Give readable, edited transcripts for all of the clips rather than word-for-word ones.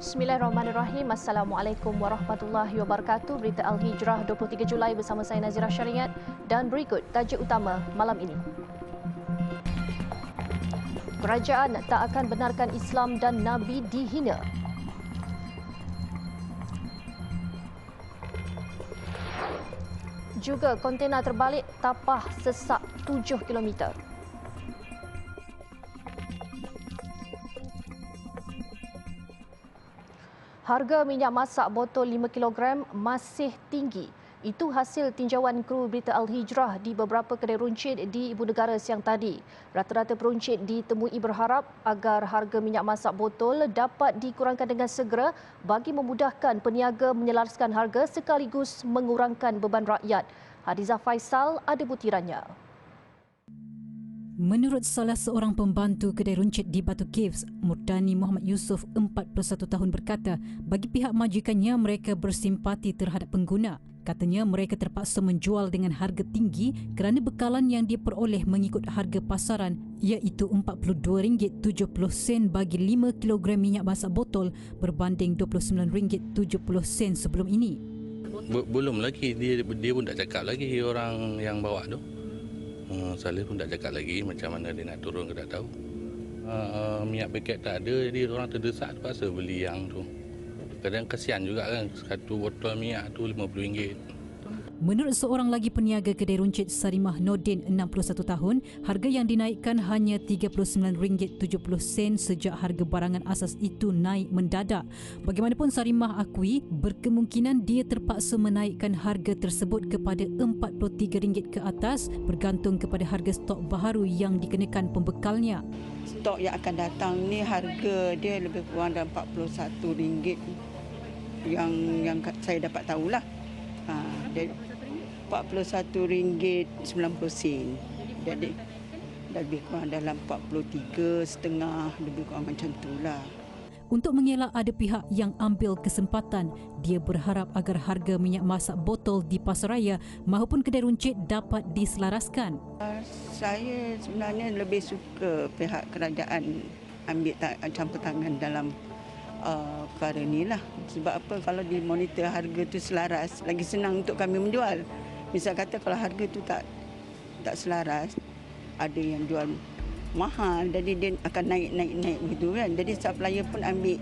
Bismillahirrahmanirrahim. Assalamualaikum warahmatullahi wabarakatuh. Berita Al-Hijrah 23 Julai bersama saya Nazira Syariat dan berikut tajuk utama malam ini. Kerajaan tak akan benarkan Islam dan Nabi dihina. Juga kontena terbalik tapah sesak 7 km. Harga minyak masak botol 5 kg masih tinggi. Itu hasil tinjauan kru Berita Al-Hijrah di beberapa kedai runcit di Ibu Negara siang tadi. Rata-rata peruncit ditemui berharap agar harga minyak masak botol dapat dikurangkan dengan segera bagi memudahkan peniaga menyelaraskan harga sekaligus mengurangkan beban rakyat. Hadizah Faisal ada butirannya. Menurut salah seorang pembantu kedai runcit di Batu Caves, Murdani Muhammad Yusof, 41 tahun berkata, bagi pihak majikannya mereka bersimpati terhadap pengguna. Katanya mereka terpaksa menjual dengan harga tinggi kerana bekalan yang diperoleh mengikut harga pasaran iaitu RM42.70 bagi 5 kg minyak masak botol berbanding RM29.70 sebelum ini. Belum lagi, dia pun tak cakap lagi orang yang bawa tu. Salih pun tak cakap lagi macam mana dia nak turun ke tak tahu. Minyak paket tak ada, jadi orang terdesak terpaksa beli yang tu. Kadang kesian juga kan, satu botol minyak tu RM50. Menurut seorang lagi peniaga kedai runcit Sarimah Nordin, 61 tahun, harga yang dinaikkan hanya RM39.70 sejak harga barangan asas itu naik mendadak. Bagaimanapun Sarimah akui berkemungkinan dia terpaksa menaikkan harga tersebut kepada RM43 ke atas bergantung kepada harga stok baharu yang dikenakan pembekalnya. Stok yang akan datang ni harga dia lebih kurang dalam RM41 yang saya dapat tahulah. RM41.90. Jadi lebih kurang dalam 43.5 lebih kurang macam itulah. Untuk mengelak ada pihak yang ambil kesempatan, dia berharap agar harga minyak masak botol di pasaraya maupun kedai runcit dapat diselaraskan. Saya sebenarnya lebih suka pihak kerajaan ambil campur tangan dalam perkara inilah. Sebab apa, kalau dimonitor harga tu selaras, lagi senang untuk kami menjual. Misal kata kalau harga tu tak selaras, ada yang jual mahal, jadi dia akan naik begitu kan. Jadi supplier pun ambil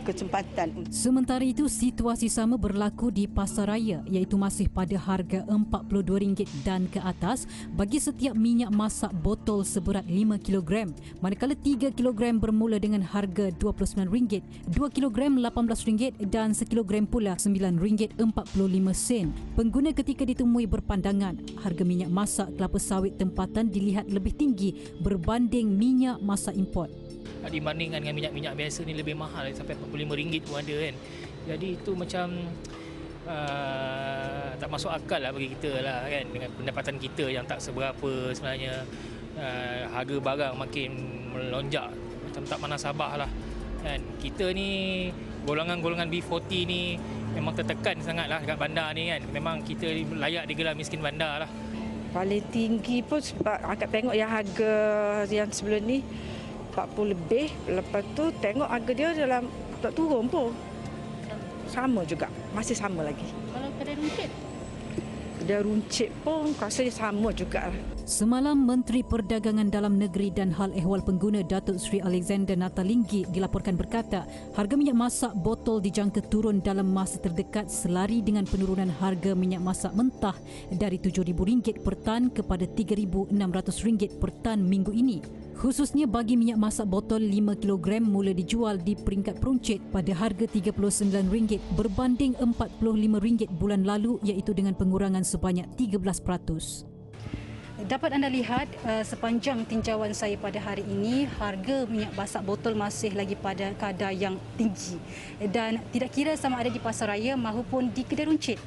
kesempatan. Sementara itu, situasi sama berlaku di pasaraya iaitu masih pada harga RM42 dan ke atas bagi setiap minyak masak botol seberat 5 kg. Manakala 3 kg bermula dengan harga RM29, 2 kg RM18 dan 1 kg pula RM9.45. Pengguna ketika ditemui berpandangan harga minyak masak kelapa sawit tempatan dilihat lebih tinggi berbanding minyak masak import. Dibandingkan dengan minyak-minyak biasa ni lebih mahal, sampai RM45 pun ada kan. Jadi itu macam tak masuk akal lah bagi kita lah kan, dengan pendapatan kita yang tak seberapa sebenarnya. Harga barang makin melonjak, macam tak manasabah lah kan. Kita ni golongan-golongan B40 ni memang tertekan sangat lah dekat bandar ni kan. Memang kita layak digelar miskin bandar lah. Paling tinggi pun sebab agak tengok yang harga yang sebelum ni 40 lebih, lepas tu tengok harga dia dalam tak turun pun. Sama juga, masih sama lagi. Kalau kedai runcit? Kedai runcit pun rasanya sama juga. Semalam, Menteri Perdagangan Dalam Negeri dan Hal Ehwal Pengguna Datuk Seri Alexander Nathalinggi dilaporkan berkata, harga minyak masak botol dijangka turun dalam masa terdekat selari dengan penurunan harga minyak masak mentah dari RM7,000 per tan kepada RM3,600 per tan minggu ini. Khususnya bagi minyak masak botol 5 kg mula dijual di peringkat peruncit pada harga RM39 berbanding RM45 bulan lalu iaitu dengan pengurangan sebanyak 13%. Dapat anda lihat sepanjang tinjauan saya pada hari ini, harga minyak masak botol masih lagi pada kadar yang tinggi dan tidak kira sama ada di pasaraya maupun di kedai runcit.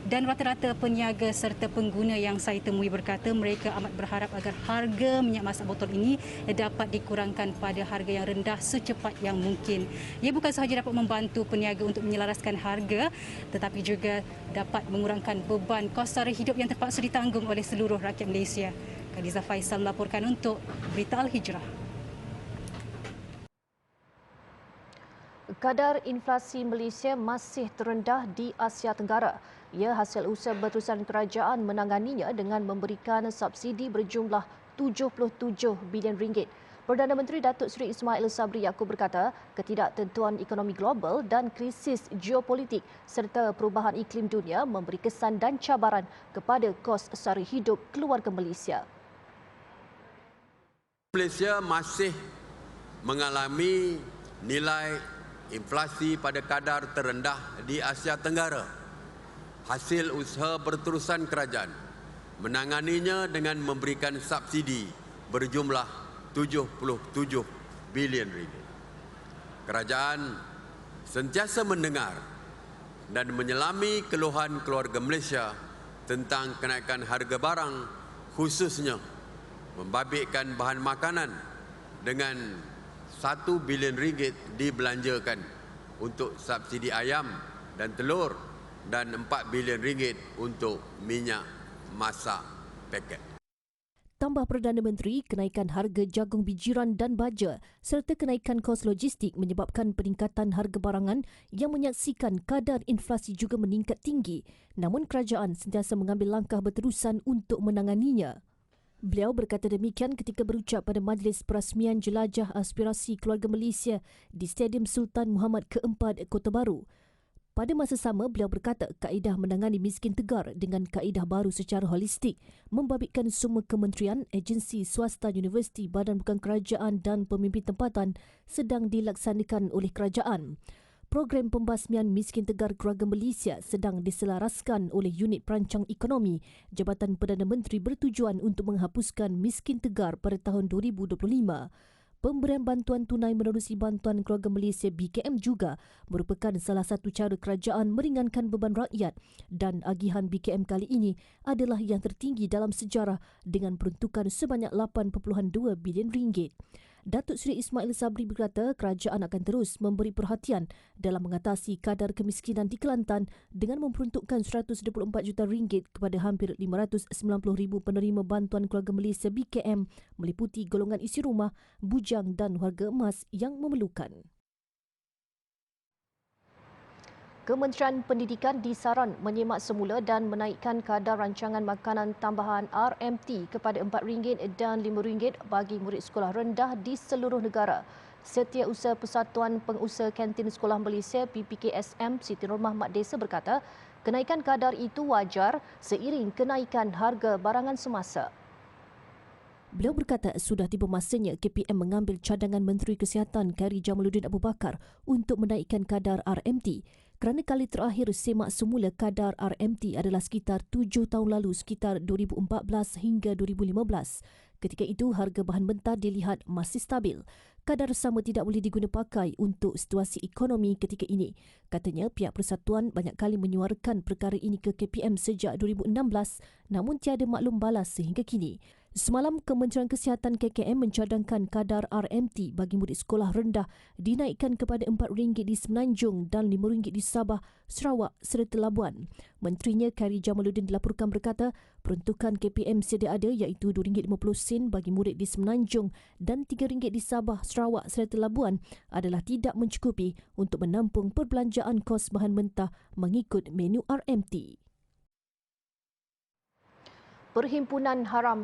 Dan rata-rata peniaga serta pengguna yang saya temui berkata mereka amat berharap agar harga minyak masak botol ini dapat dikurangkan pada harga yang rendah secepat yang mungkin. Ia bukan sahaja dapat membantu peniaga untuk menyelaraskan harga, tetapi juga dapat mengurangkan beban kos sara hidup yang terpaksa ditanggung oleh seluruh rakyat Malaysia. Hadizah Faisal melaporkan untuk Berita Al-Hijrah. Kadar inflasi Malaysia masih terendah di Asia Tenggara. Ia hasil usaha berterusan kerajaan menanganinya dengan memberikan subsidi berjumlah 77 bilion ringgit. Perdana Menteri Datuk Seri Ismail Sabri Yaakob berkata, ketidaktentuan ekonomi global dan krisis geopolitik serta perubahan iklim dunia memberi kesan dan cabaran kepada kos sara hidup keluarga Malaysia. Malaysia masih mengalami nilai inflasi pada kadar terendah di Asia Tenggara. Hasil usaha berterusan kerajaan menanganinya dengan memberikan subsidi berjumlah 77 bilion ringgit. Kerajaan sentiasa mendengar dan menyelami keluhan keluarga Malaysia tentang kenaikan harga barang, khususnya membabitkan bahan makanan dengan 1 bilion ringgit dibelanjakan untuk subsidi ayam dan telur dan 4 bilion ringgit untuk minyak masak paket. Tambah Perdana Menteri, kenaikan harga jagung bijiran dan baja serta kenaikan kos logistik menyebabkan peningkatan harga barangan yang menyaksikan kadar inflasi juga meningkat tinggi. Namun kerajaan sentiasa mengambil langkah berterusan untuk menanganinya. Beliau berkata demikian ketika berucap pada Majlis Perasmian Jelajah Aspirasi Keluarga Malaysia di Stadium Sultan Muhammad ke-4 Kota Baru. Pada masa sama, beliau berkata kaedah menangani miskin tegar dengan kaedah baru secara holistik membabitkan semua kementerian, agensi swasta, universiti, badan bukan kerajaan dan pemimpin tempatan sedang dilaksanakan oleh kerajaan. Program pembasmian miskin tegar keluarga Malaysia sedang diselaraskan oleh Unit Perancang Ekonomi Jabatan Perdana Menteri bertujuan untuk menghapuskan miskin tegar pada tahun 2025. Pemberian bantuan tunai menerusi Bantuan Keluarga Malaysia BKM juga merupakan salah satu cara kerajaan meringankan beban rakyat dan agihan BKM kali ini adalah yang tertinggi dalam sejarah dengan peruntukan sebanyak 8.2 bilion ringgit. Datuk Seri Ismail Sabri berkata kerajaan akan terus memberi perhatian dalam mengatasi kadar kemiskinan di Kelantan dengan memperuntukkan 124 juta ringgit kepada hampir 590,000 penerima Bantuan Keluarga Malaysia BKM meliputi golongan isi rumah, bujang dan warga emas yang memerlukan. Kementerian Pendidikan disaran menyemak semula dan menaikkan kadar rancangan makanan tambahan RMT kepada RM4 dan RM5 bagi murid sekolah rendah di seluruh negara. Setiausaha Persatuan Pengusaha Kantin Sekolah Malaysia PPKSM Siti Nurmah Mat Desa berkata, kenaikan kadar itu wajar seiring kenaikan harga barangan semasa. Beliau berkata sudah tiba masanya KPM mengambil cadangan Menteri Kesihatan Khairy Jamaluddin Abu Bakar untuk menaikkan kadar RMT kerana kali terakhir semak semula kadar RMT adalah sekitar 7 tahun lalu sekitar 2014 hingga 2015. Ketika itu harga bahan mentah dilihat masih stabil. Kadar sama tidak boleh diguna pakai untuk situasi ekonomi ketika ini. Katanya pihak persatuan banyak kali menyuarakan perkara ini ke KPM sejak 2016 namun tiada maklum balas sehingga kini. Semalam, Kementerian Kesihatan KKM mencadangkan kadar RMT bagi murid sekolah rendah dinaikkan kepada RM4 di Semenanjung dan RM5 di Sabah, Sarawak serta Labuan. Menterinya Khairy Jamaluddin dilaporkan berkata, peruntukan KPM sedia ada iaitu RM2.50 bagi murid di Semenanjung dan RM3 di Sabah, Sarawak serta Labuan adalah tidak mencukupi untuk menampung perbelanjaan kos bahan mentah mengikut menu RMT. Perhimpunan Haram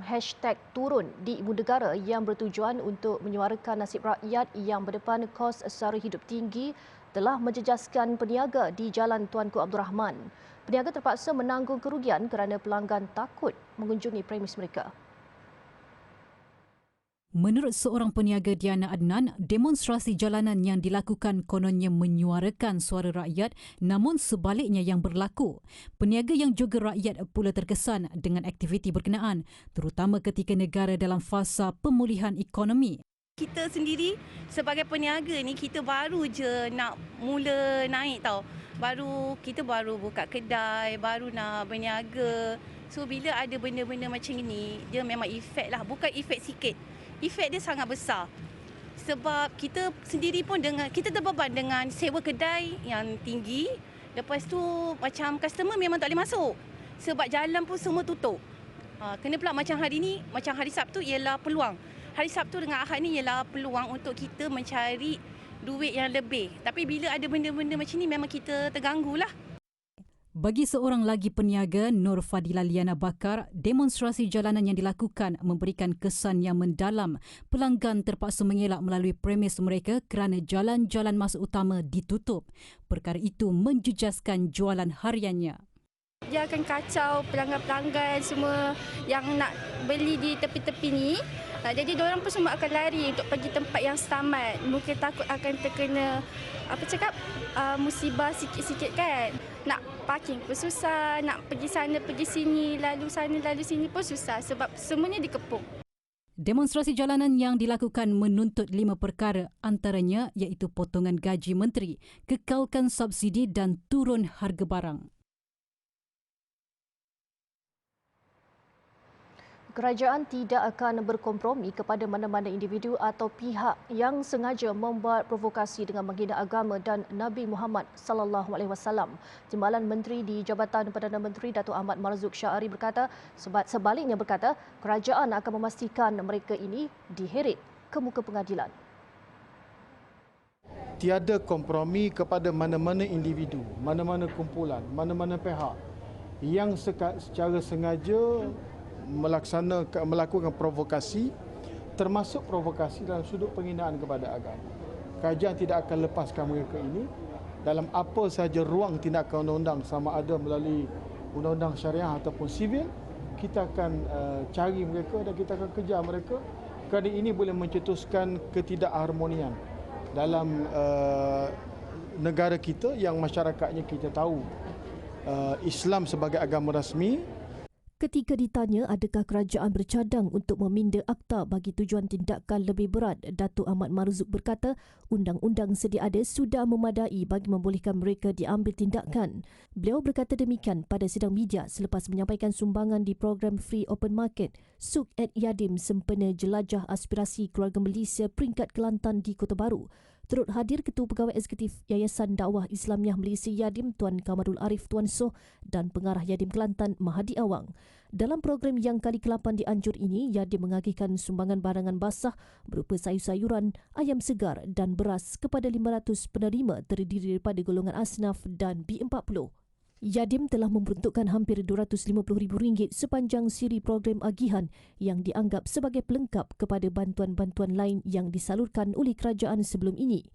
#turun di Ibu Negara yang bertujuan untuk menyuarakan nasib rakyat yang berdepan kos sara hidup tinggi telah menjejaskan peniaga di Jalan Tuanku Abdul Rahman. Peniaga terpaksa menanggung kerugian kerana pelanggan takut mengunjungi premis mereka. Menurut seorang peniaga Diana Adnan, demonstrasi jalanan yang dilakukan kononnya menyuarakan suara rakyat namun sebaliknya yang berlaku. Peniaga yang juga rakyat pula terkesan dengan aktiviti berkenaan terutama ketika negara dalam fasa pemulihan ekonomi. Kita sendiri sebagai peniaga ni kita baru je nak mula naik tau. Kita baru buka kedai, baru nak berniaga. So bila ada benda-benda macam ni, dia memang efek lah. Bukan efek sikit. Efek dia sangat besar. Sebab kita sendiri pun kita terbeban dengan sewa kedai yang tinggi. Lepas tu macam customer memang tak boleh masuk. Sebab jalan pun semua tutup. Kena pula macam hari ni, macam hari Sabtu ialah peluang. Hari Sabtu dengan Ahad ni ialah peluang untuk kita mencari duit yang lebih. Tapi bila ada benda-benda macam ni memang kita terganggulah. Bagi seorang lagi peniaga, Nur Fadila Liana Bakar, demonstrasi jalanan yang dilakukan memberikan kesan yang mendalam. Pelanggan terpaksa mengelak melalui premis mereka kerana jalan-jalan masuk utama ditutup. Perkara itu menjejaskan jualan hariannya. Dia akan kacau pelanggan-pelanggan semua yang nak beli di tepi-tepi ni. Jadi diorang pun semua akan lari untuk pergi tempat yang selamat. Mungkin takut akan terkena musibah sikit-sikit kan. Nak parking pun susah, nak pergi sana pergi sini, lalu sana lalu sini pun susah sebab semuanya dikepung. Demonstrasi jalanan yang dilakukan menuntut 5 perkara, antaranya iaitu potongan gaji menteri, kekalkan subsidi dan turun harga barang. Kerajaan tidak akan berkompromi kepada mana-mana individu atau pihak yang sengaja membuat provokasi dengan menghina agama dan Nabi Muhammad sallallahu alaihi wasallam. Timbalan Menteri di Jabatan Perdana Menteri Datuk Ahmad Marzuq Syahari berkata, sebaliknya berkata, kerajaan akan memastikan mereka ini diheret ke muka pengadilan. Tiada kompromi kepada mana-mana individu, mana-mana kumpulan, mana-mana pihak yang secara sengaja melakukan provokasi, termasuk provokasi dalam sudut penghinaan kepada agama. Kerajaan tidak akan lepaskan mereka ini dalam apa sahaja ruang tindakan undang-undang, sama ada melalui undang-undang syariah ataupun sivil. Kita akan cari mereka dan kita akan kejar mereka kerana ini boleh mencetuskan ketidakharmonian dalam negara kita yang masyarakatnya kita tahu Islam sebagai agama rasmi. Ketika ditanya adakah kerajaan bercadang untuk meminda akta bagi tujuan tindakan lebih berat, Datuk Ahmad Marzuq berkata undang-undang sedia ada sudah memadai bagi membolehkan mereka diambil tindakan. Beliau berkata demikian pada sidang media selepas menyampaikan sumbangan di program Free Open Market Suk at Yadim sempena jelajah aspirasi keluarga Malaysia peringkat Kelantan di Kota Baru. Turut hadir Ketua Pegawai Eksekutif Yayasan Dakwah Islamiah Malaysia Yadim Tuan Kamarul Arif Tuan Soh dan Pengarah Yadim Kelantan Mahadi Awang. Dalam program yang kali ke-8 dianjur ini, Yadim mengagihkan sumbangan barangan basah berupa sayur-sayuran, ayam segar dan beras kepada 500 penerima terdiri daripada golongan asnaf dan B40. Yadim telah memperuntukkan hampir RM250,000 sepanjang siri program agihan yang dianggap sebagai pelengkap kepada bantuan-bantuan lain yang disalurkan oleh kerajaan sebelum ini.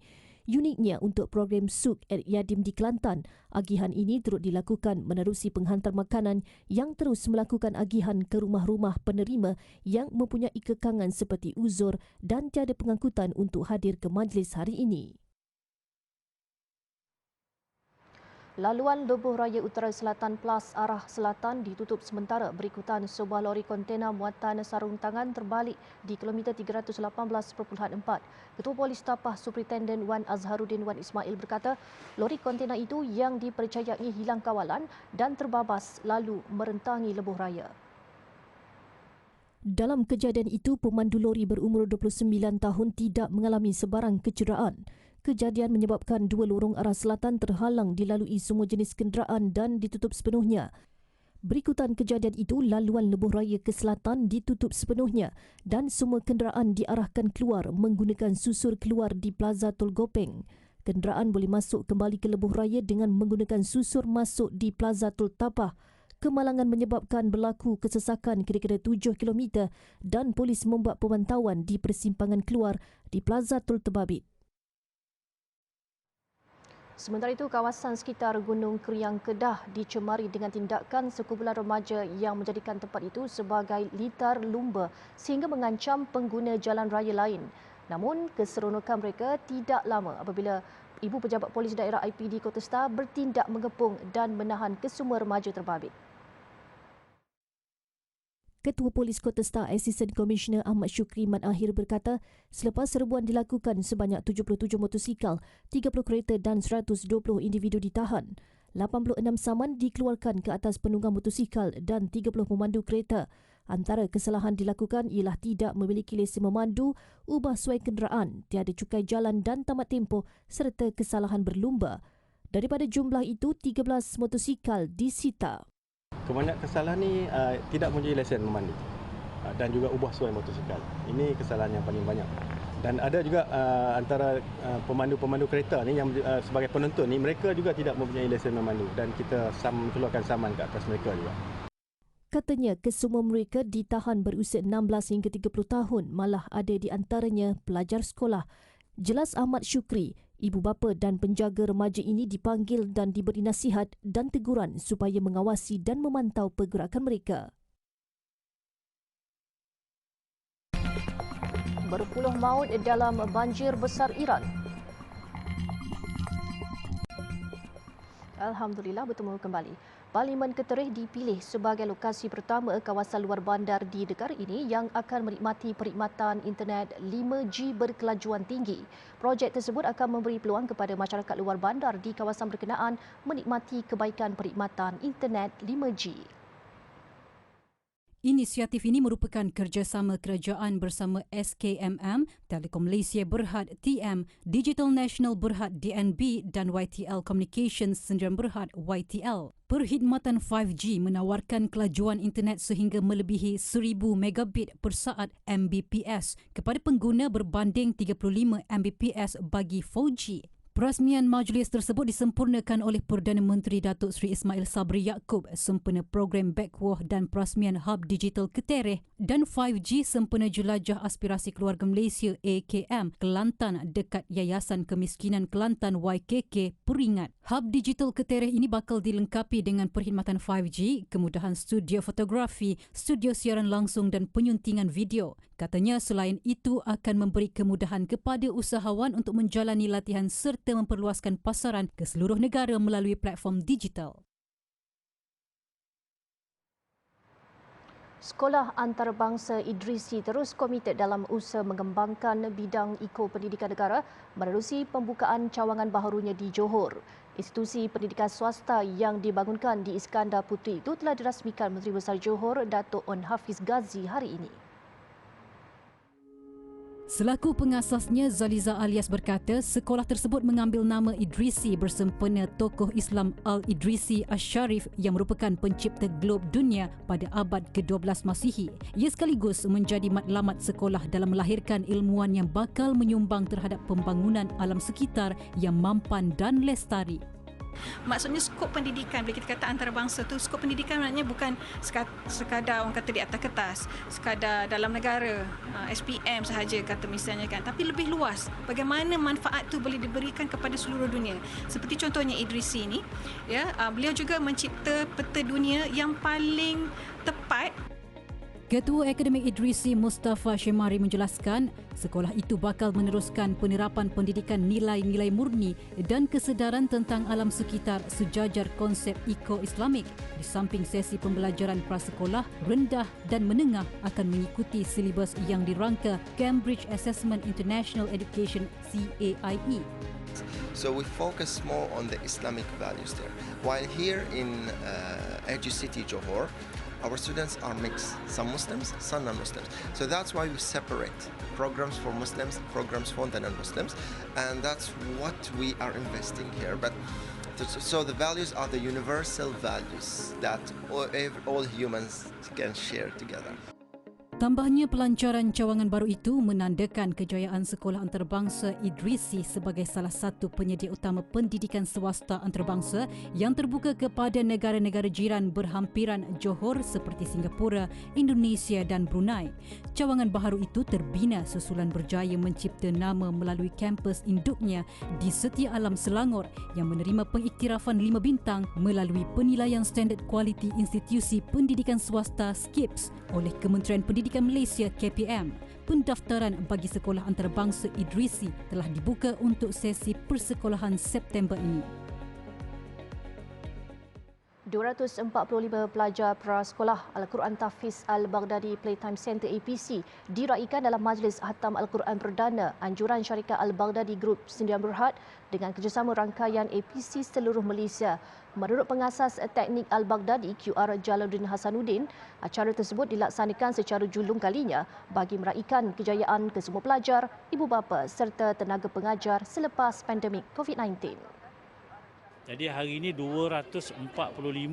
Uniknya untuk program Suk at Yadim di Kelantan, agihan ini turut dilakukan menerusi penghantar makanan yang terus melakukan agihan ke rumah-rumah penerima yang mempunyai kekangan seperti uzur dan tiada pengangkutan untuk hadir ke majlis hari ini. Laluan Lebuh Raya Utara Selatan Plus arah selatan ditutup sementara berikutan sebuah lori kontena muatan sarung tangan terbalik di kilometer 318.4. Ketua Polis Tapah Superintenden Wan Azharuddin Wan Ismail berkata, lori kontena itu yang dipercayai hilang kawalan dan terbabas lalu merentangi Lebuh Raya. Dalam kejadian itu, pemandu lori berumur 29 tahun tidak mengalami sebarang kecederaan. Kejadian menyebabkan dua lorong arah selatan terhalang dilalui semua jenis kenderaan dan ditutup sepenuhnya. Berikutan kejadian itu, laluan Lebuh Raya ke selatan ditutup sepenuhnya dan semua kenderaan diarahkan keluar menggunakan susur keluar di Plaza Tol Gopeng. Kenderaan boleh masuk kembali ke Lebuh Raya dengan menggunakan susur masuk di Plaza Tol Tapah. Kemalangan menyebabkan berlaku kesesakan kira-kira 7 km dan polis membuat pemantauan di persimpangan keluar di Plaza Tol Tebabit. Sementara itu, kawasan sekitar Gunung Kriang Kedah dicemari dengan tindakan sekumpulan remaja yang menjadikan tempat itu sebagai litar lumba sehingga mengancam pengguna jalan raya lain. Namun, keseronokan mereka tidak lama apabila Ibu Pejabat Polis Daerah IPD Kota Star bertindak mengepung dan menahan kesemua remaja terbabit. Ketua Polis Kota Star Assistant Commissioner Ahmad Syukri Mat Akhir berkata, selepas serbuan dilakukan sebanyak 77 motosikal, 30 kereta dan 120 individu ditahan. 86 saman dikeluarkan ke atas penunggang motosikal dan 30 pemandu kereta. Antara kesalahan dilakukan ialah tidak memiliki lesen memandu, ubah suai kenderaan, tiada cukai jalan dan tamat tempoh serta kesalahan berlumba. Daripada jumlah itu, 13 motosikal disita. Kebanyakan kesalahan ni tidak mempunyai lesen memandu dan juga ubah suai motosikal. Ini kesalahan yang paling banyak. Dan ada juga antara pemandu-pemandu kereta ni yang sebagai penonton ni, mereka juga tidak mempunyai lesen memandu dan kita keluarkan saman ke atas mereka juga. Katanya kesemua mereka ditahan berusia 16 hingga 30 tahun, malah ada di antaranya pelajar sekolah. Jelas Ahmad Syukri, ibu bapa dan penjaga remaja ini dipanggil dan diberi nasihat dan teguran supaya mengawasi dan memantau pergerakan mereka. Berpuluh maut dalam banjir besar Iran. Alhamdulillah, bertemu kembali. Parlimen Ketereh dipilih sebagai lokasi pertama kawasan luar bandar di negara ini yang akan menikmati perkhidmatan internet 5G berkelajuan tinggi. Projek tersebut akan memberi peluang kepada masyarakat luar bandar di kawasan berkenaan menikmati kebaikan perkhidmatan internet 5G. Inisiatif ini merupakan kerjasama kerajaan bersama SKMM, Telekom Malaysia Berhad TM, Digital National Berhad DNB dan YTL Communications Sdn Berhad YTL. Perkhidmatan 5G menawarkan kelajuan internet sehingga melebihi 1000 megabit per saat Mbps kepada pengguna berbanding 35 Mbps bagi 4G. Perasmian majlis tersebut disempurnakan oleh Perdana Menteri Datuk Seri Ismail Sabri Yaakob sempena program Backwah dan perasmian Hub Digital Ketereh dan 5G sempena Jelajah Aspirasi Keluarga Malaysia AKM Kelantan dekat Yayasan Kemiskinan Kelantan YKK peringat. Hub Digital Ketereh ini bakal dilengkapi dengan perkhidmatan 5G, kemudahan studio fotografi, studio siaran langsung dan penyuntingan video. Katanya selain itu akan memberi kemudahan kepada usahawan untuk menjalani latihan serta memperluaskan pasaran ke seluruh negara melalui platform digital. Sekolah Antarabangsa Idrisi terus komited dalam usaha mengembangkan bidang pendidikan negara menerusi pembukaan cawangan baharunya di Johor. Institusi pendidikan swasta yang dibangunkan di Iskandar Puteri itu telah dirasmikan Menteri Besar Johor Datuk On Hafiz Ghazi hari ini. Selaku pengasasnya, Zaliza Alias berkata sekolah tersebut mengambil nama Idrisi bersempena tokoh Islam Al-Idrisi Asy-Syarif yang merupakan pencipta glob dunia pada abad ke-12 Masihi. Ia sekaligus menjadi matlamat sekolah dalam melahirkan ilmuwan yang bakal menyumbang terhadap pembangunan alam sekitar yang mampan dan lestari. Maksudnya skop pendidikan, bila kita kata antarabangsa tu, skop pendidikan maknanya bukan sekadar orang kata di atas kertas, sekadar dalam negara, SPM sahaja kata misalnya kan, tapi lebih luas. Bagaimana manfaat tu boleh diberikan kepada seluruh dunia. Seperti contohnya Idrisi ni, ya, beliau juga mencipta peta dunia yang paling tepat. Ketua Akademik Idrisi Mustafa Shemari menjelaskan sekolah itu bakal meneruskan penerapan pendidikan nilai-nilai murni dan kesedaran tentang alam sekitar sejajar konsep Eco-Islamik. Di samping sesi pembelajaran prasekolah, rendah dan menengah akan mengikuti silibus yang dirangka Cambridge Assessment International Education CAIE. So we focus more on the Islamic values there. While here in Edge City, Johor, our students are mixed, some Muslims, some non-Muslims. So that's why we separate programs for Muslims, programs for the non-Muslims, and that's what we are investing here. But so the values are the universal values that all humans can share together. Tambahnya, pelancaran cawangan baru itu menandakan kejayaan Sekolah Antarabangsa Idrisi sebagai salah satu penyedia utama pendidikan swasta antarabangsa yang terbuka kepada negara-negara jiran berhampiran Johor seperti Singapura, Indonesia dan Brunei. Cawangan baharu itu terbina susulan berjaya mencipta nama melalui kampus induknya di Setia Alam Selangor yang menerima pengiktirafan 5 bintang melalui penilaian standard kualiti institusi pendidikan swasta SKIPS oleh Kementerian Pendidikan Malaysia KPM. Pendaftaran bagi Sekolah Antarabangsa Idrisi telah dibuka untuk sesi persekolahan September ini. 245 pelajar prasekolah Al-Quran Tahfiz Al-Baghdadi Playtime Center APC diraikan dalam Majlis Khatam Al-Quran Perdana Anjuran Syarikat Al-Baghdadi Group Sdn Berhad dengan kerjasama rangkaian APC seluruh Malaysia. Menurut pengasas teknik Al-Baghdadi QR Jalaluddin Hasanuddin, acara tersebut dilaksanakan secara julung kalinya bagi meraikan kejayaan kesemua pelajar, ibu bapa serta tenaga pengajar selepas pandemik COVID-19. Jadi hari ini 245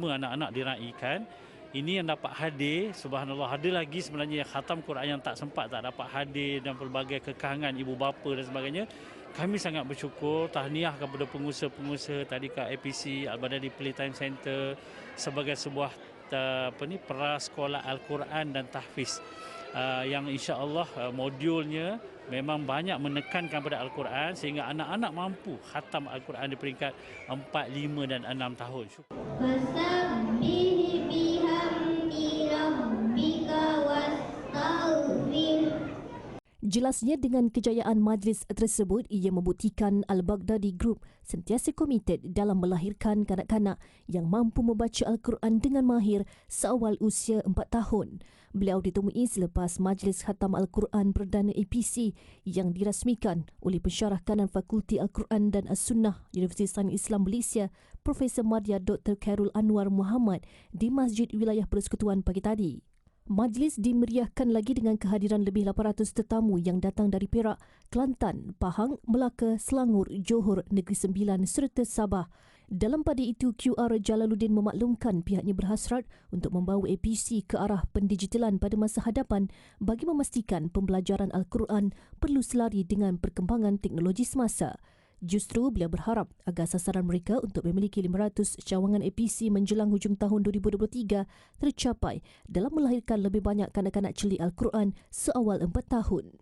anak-anak diraikan Ini yang dapat hadir, subhanallah, ada lagi sebenarnya yang khatam Quran yang tak sempat, tak dapat hadir dan pelbagai kekangan ibu bapa dan sebagainya. Kami sangat bersyukur, tahniah kepada pengusaha-pengusaha tadi kat APC, Al-Badani Playtime Center sebagai sebuah prasekolah Al-Quran dan tahfiz yang insya-Allah modulnya memang banyak menekankan pada Al-Quran sehingga anak-anak mampu khatam Al-Quran di peringkat 4, 5 dan 6 tahun. Jelasnya dengan kejayaan majlis tersebut, ia membuktikan Al-Baghdadi Group sentiasa komited dalam melahirkan kanak-kanak yang mampu membaca Al-Quran dengan mahir seawal usia 4 tahun. Beliau ditemui selepas Majlis Khatam Al-Quran Perdana APC yang dirasmikan oleh Pensyarah Kanan Fakulti Al-Quran dan As-Sunnah Universiti Sains Islam Malaysia, Profesor Madya Dr. Khairul Anwar Muhammad di Masjid Wilayah Persekutuan pagi tadi. Majlis dimeriahkan lagi dengan kehadiran lebih 800 tetamu yang datang dari Perak, Kelantan, Pahang, Melaka, Selangor, Johor, Negeri Sembilan serta Sabah. Dalam pada itu, QR Jalaluddin memaklumkan pihaknya berhasrat untuk membawa APC ke arah pendigitalan pada masa hadapan bagi memastikan pembelajaran Al-Quran perlu selari dengan perkembangan teknologi semasa. Justru beliau berharap agar sasaran mereka untuk memiliki 500 cawangan APC menjelang hujung tahun 2023 tercapai dalam melahirkan lebih banyak kanak-kanak celik Al-Quran seawal 4 tahun.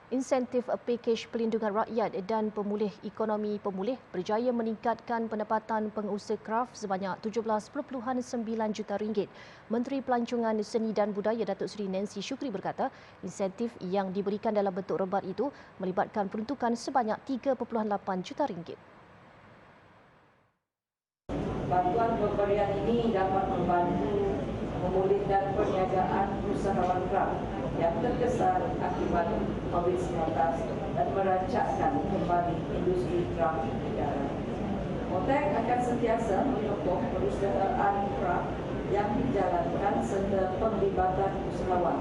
Insentif pakej pelindungan rakyat dan pemulih ekonomi pemulih berjaya meningkatkan pendapatan pengusaha kraf sebanyak 17.9 juta ringgit. Menteri Pelancongan Seni dan Budaya Datuk Seri Nancy Shukri berkata, insentif yang diberikan dalam bentuk rebat itu melibatkan peruntukan sebanyak 3.8 juta ringgit. Bantuan pemberian ini dapat membantu memulihkan perniagaan usahawan kraf yang terkesan akibat COVID-19 dan merancakkan kembali industri kraf negara. Motek akan sentiasa menyokong perusahaan kraf yang dijalankan serta penglibatan usahawan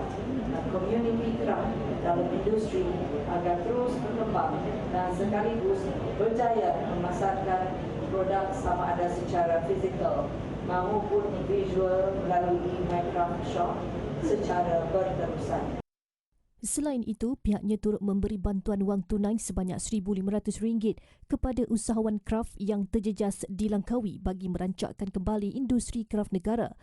dan komuniti kraf dalam industri agar terus berkembang dan sekaligus berjaya memasarkan produk sama ada secara fizikal maupun visual melalui Minecraft Shop secara berterusan. Selain itu, pihaknya turut memberi bantuan wang tunai sebanyak RM1,500 kepada usahawan kraf yang terjejas di Langkawi bagi merancakkan kembali industri kraf negara.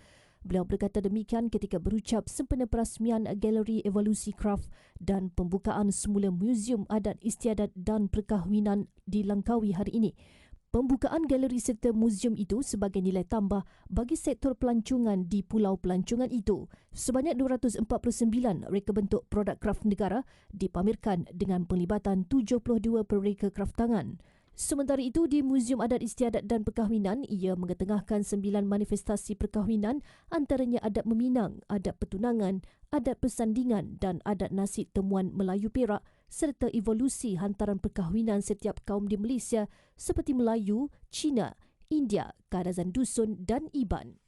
Beliau berkata demikian ketika berucap sempena perasmian Galeri Evolusi Kraf dan pembukaan semula Muzium Adat Istiadat dan Perkahwinan di Langkawi hari ini. Pembukaan galeri serta muzium itu sebagai nilai tambah bagi sektor pelancongan di Pulau Pelancongan itu. Sebanyak 249 reka bentuk produk kraf negara dipamerkan dengan penglibatan 72 pereka kraf tangan. Sementara itu, di Muzium Adat Istiadat dan Perkahwinan, ia mengetengahkan 9 manifestasi perkahwinan antaranya adat meminang, adat pertunangan, adat persandingan dan adat nasib temuan Melayu Perak serta evolusi hantaran perkahwinan setiap kaum di Malaysia seperti Melayu, Cina, India, Kadazan Dusun dan Iban.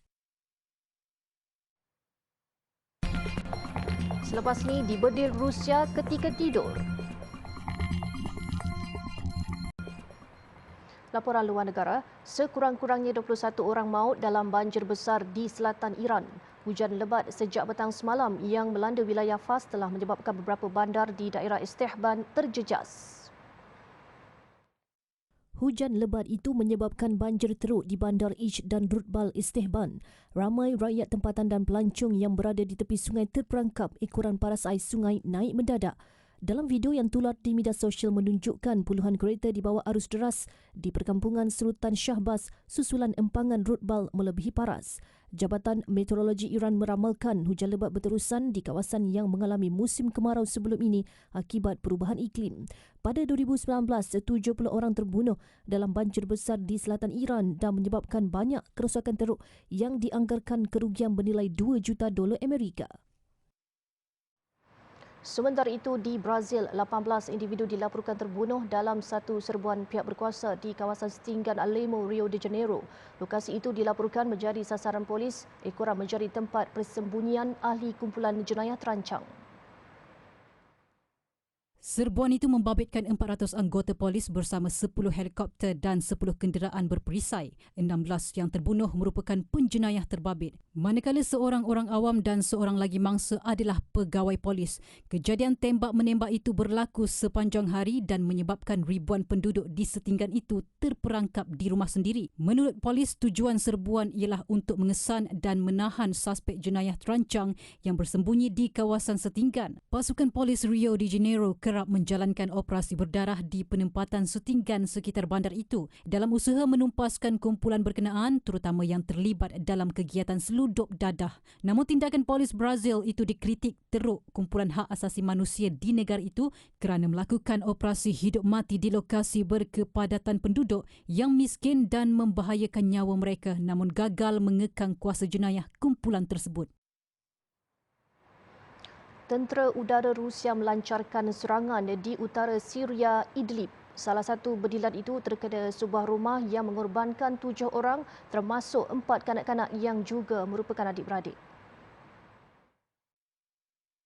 Selepas ini, di Bedil Rusia ketika tidur. Laporan luar negara, sekurang-kurangnya 21 orang maut dalam banjir besar di selatan Iran. Hujan lebat sejak petang semalam yang melanda wilayah Fars telah menyebabkan beberapa bandar di daerah Istihban terjejas. Hujan lebat itu menyebabkan banjir teruk di bandar Ish dan Rutbal Istihban. Ramai rakyat tempatan dan pelancong yang berada di tepi sungai terperangkap ekoran paras air sungai naik mendadak. Dalam video yang tular di media sosial menunjukkan puluhan kereta di bawah arus deras di perkampungan Sultan Shahbaz susulan empangan Rutbal melebihi paras. Jabatan Meteorologi Iran meramalkan hujan lebat berterusan di kawasan yang mengalami musim kemarau sebelum ini akibat perubahan iklim. Pada 2019, 70 orang terbunuh dalam banjir besar di selatan Iran dan menyebabkan banyak kerosakan teruk yang dianggarkan kerugian bernilai $2 juta Amerika. Sementara itu, di Brazil, 18 individu dilaporkan terbunuh dalam satu serbuan pihak berkuasa di kawasan setinggan Alemo, Rio de Janeiro. Lokasi itu dilaporkan menjadi sasaran polis, ekoran menjadi tempat persembunyian ahli kumpulan jenayah terancang. Serbuan itu membabitkan 400 anggota polis bersama 10 helikopter dan 10 kenderaan berperisai. 16 yang terbunuh merupakan penjenayah terbabit. Manakala seorang orang awam dan seorang lagi mangsa adalah pegawai polis. Kejadian tembak-menembak itu berlaku sepanjang hari dan menyebabkan ribuan penduduk di setinggan itu terperangkap di rumah sendiri. Menurut polis, tujuan serbuan ialah untuk mengesan dan menahan suspek jenayah terancang yang bersembunyi di kawasan setinggan. Pasukan polis Rio de Janeiro kerap menjalankan operasi berdarah di penempatan setinggan sekitar bandar itu dalam usaha menumpaskan kumpulan berkenaan terutama yang terlibat dalam kegiatan selundup dadah. Namun tindakan polis Brazil itu dikritik teruk kumpulan hak asasi manusia di negara itu kerana melakukan operasi hidup mati di lokasi berkepadatan penduduk yang miskin dan membahayakan nyawa mereka namun gagal mengekang kuasa jenayah kumpulan tersebut. Tentera udara Rusia melancarkan serangan di utara Syria, Idlib. Salah satu bedilan itu terkena sebuah rumah yang mengorbankan 7 orang termasuk 4 kanak-kanak yang juga merupakan adik-beradik.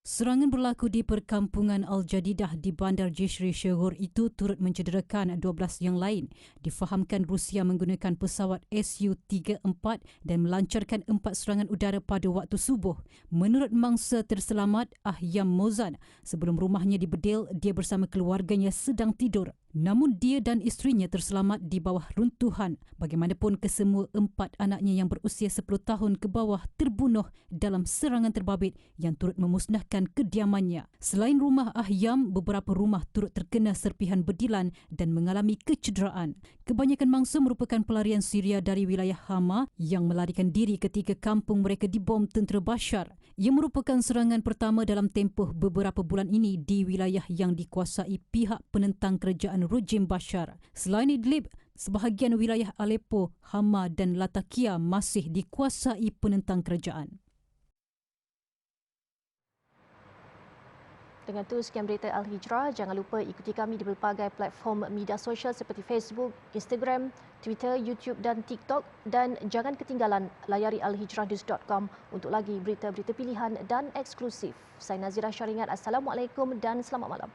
Serangan berlaku di perkampungan Al-Jadidah di bandar Jisri Shahur itu turut mencederakan 12 yang lain. Difahamkan Rusia menggunakan pesawat Su-34 dan melancarkan 4 serangan udara pada waktu subuh. Menurut mangsa terselamat Ahyam Mozan, sebelum rumahnya dibedil, dia bersama keluarganya sedang tidur. Namun dia dan isterinya terselamat di bawah runtuhan. Bagaimanapun kesemua 4 anaknya yang berusia 10 tahun ke bawah terbunuh dalam serangan terbabit yang turut memusnahkan kediamannya. Selain rumah Ahyam, beberapa rumah turut terkena serpihan bedilan dan mengalami kecederaan. Kebanyakan mangsa merupakan pelarian Syria dari wilayah Hama yang melarikan diri ketika kampung mereka dibom tentera Bashar. Ia merupakan serangan pertama dalam tempoh beberapa bulan ini di wilayah yang dikuasai pihak penentang kerajaan rejim Bashar. Selain Idlib, sebahagian wilayah Aleppo, Hama dan Latakia masih dikuasai penentang kerajaan. Dengan itu, sekian berita Al-Hijrah. Jangan lupa ikuti kami di berbagai platform media sosial seperti Facebook, Instagram, Twitter, YouTube dan TikTok. Dan jangan ketinggalan layari alhijrahnews.com untuk lagi berita-berita pilihan dan eksklusif. Saya Nazira Syaringat. Assalamualaikum dan selamat malam.